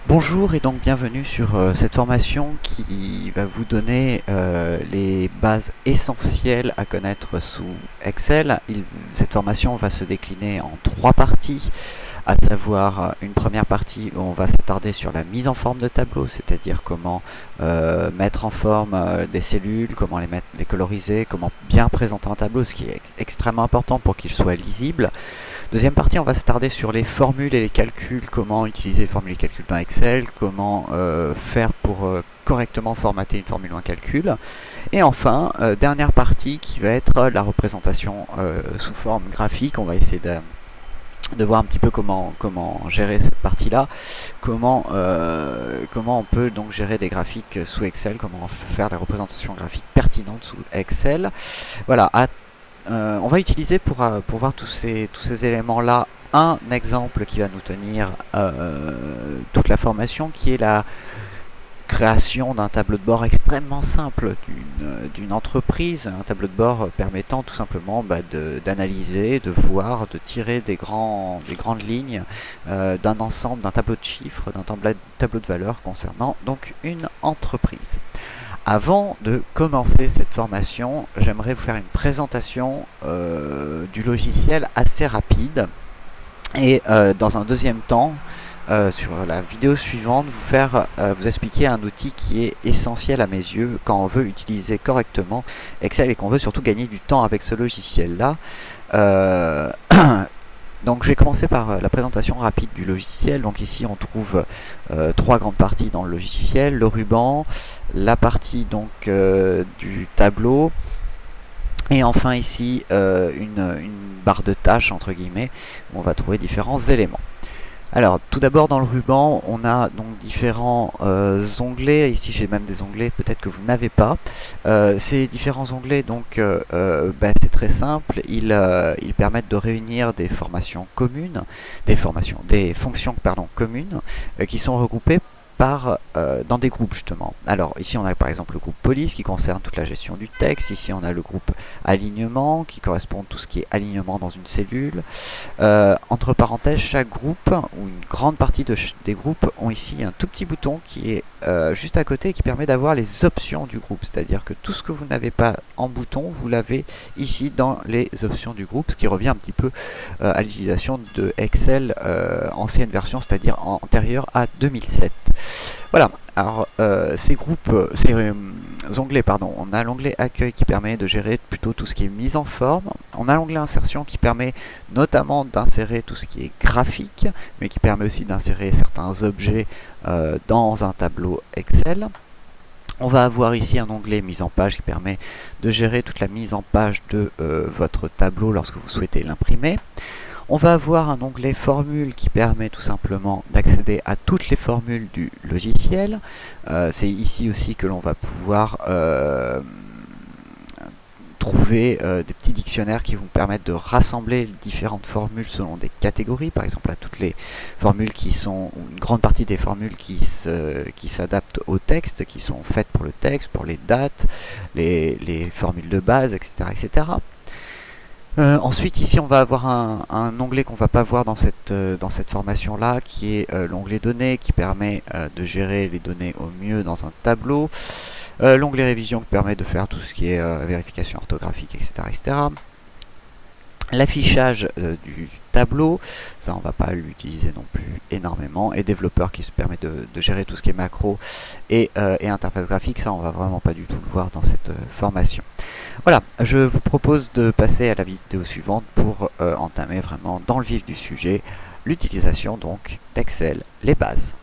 Bonjour et donc bienvenue sur cette formation qui va vous donner les bases essentielles à connaître sous Excel. Cette formation va se décliner en trois parties, à savoir une première partie où on va s'attarder sur la mise en forme de tableau, c'est-à-dire comment mettre en forme des cellules, comment les coloriser, comment bien présenter un tableau, ce qui est extrêmement important pour qu'il soit lisible. Deuxième partie, on va s'attarder sur les formules et les calculs, comment utiliser les formules et les calculs dans Excel, comment faire pour correctement formater une formule ou un calcul. Et enfin, dernière partie qui va être la représentation sous forme graphique. On va essayer de voir un petit peu comment gérer cette partie-là, comment on peut donc gérer des graphiques sous Excel, comment faire des représentations graphiques pertinentes sous Excel. Voilà, on va utiliser pour voir tous ces éléments-là un exemple qui va nous tenir toute la formation, qui est la création d'un tableau de bord extrêmement simple d'une entreprise, un tableau de bord permettant tout simplement d'analyser, de voir, de tirer des grandes lignes d'un ensemble, d'un tableau de chiffres, d'un tableau de valeurs concernant donc une entreprise. Avant de commencer cette formation, j'aimerais vous faire une présentation du logiciel assez rapide et dans un deuxième temps, sur la vidéo suivante, vous expliquer un outil qui est essentiel à mes yeux quand on veut utiliser correctement Excel et qu'on veut surtout gagner du temps avec ce logiciel-là. Donc je vais commencer par la présentation rapide du logiciel. Donc ici on trouve trois grandes parties dans le logiciel: le ruban, la partie donc du tableau, et enfin ici une barre de tâches entre guillemets où on va trouver différents éléments. Alors tout d'abord dans le ruban on a donc différents onglets. Ici j'ai même des onglets peut-être que vous n'avez pas. Ces différents onglets donc c'est très simple, ils permettent de réunir des formations communes, des fonctions communes qui sont regroupées dans des groupes justement. Alors ici on a par exemple le groupe police qui concerne toute la gestion du texte. Ici on a le groupe alignement qui correspond à tout ce qui est alignement dans une cellule. Entre parenthèses, chaque groupe ou une grande partie des groupes ont ici un tout petit bouton qui est juste à côté et qui permet d'avoir les options du groupe. C'est-à-dire que tout ce que vous n'avez pas en bouton, vous l'avez ici dans les options du groupe, ce qui revient un petit peu à l'utilisation de Excel ancienne version, c'est-à-dire antérieure à 2007. Voilà, alors ces onglets, pardon, on a l'onglet accueil qui permet de gérer plutôt tout ce qui est mise en forme. On a l'onglet insertion qui permet notamment d'insérer tout ce qui est graphique, mais qui permet aussi d'insérer certains objets dans un tableau Excel. On va avoir ici un onglet mise en page qui permet de gérer toute la mise en page de votre tableau lorsque vous souhaitez l'imprimer. On va avoir un onglet formule qui permet tout simplement d'accéder à toutes les formules du logiciel. C'est ici aussi que l'on va pouvoir trouver des petits dictionnaires qui vont permettre de rassembler différentes formules selon des catégories, par exemple à toutes les formules qui sont, ou une grande partie des formules qui s'adaptent au texte, qui sont faites pour le texte, pour les dates, les formules de base, etc. etc. Ensuite ici on va avoir un onglet qu'on ne va pas voir dans cette formation là, qui est l'onglet données, qui permet de gérer les données au mieux dans un tableau. L'onglet révision qui permet de faire tout ce qui est vérification orthographique, etc. etc. L'affichage du tableau, ça on va pas l'utiliser non plus énormément, et développeur qui se permet de gérer tout ce qui est macro et interface graphique, ça on va vraiment pas du tout le voir dans cette formation. Voilà, je vous propose de passer à la vidéo suivante pour entamer vraiment dans le vif du sujet l'utilisation donc d'Excel, les bases.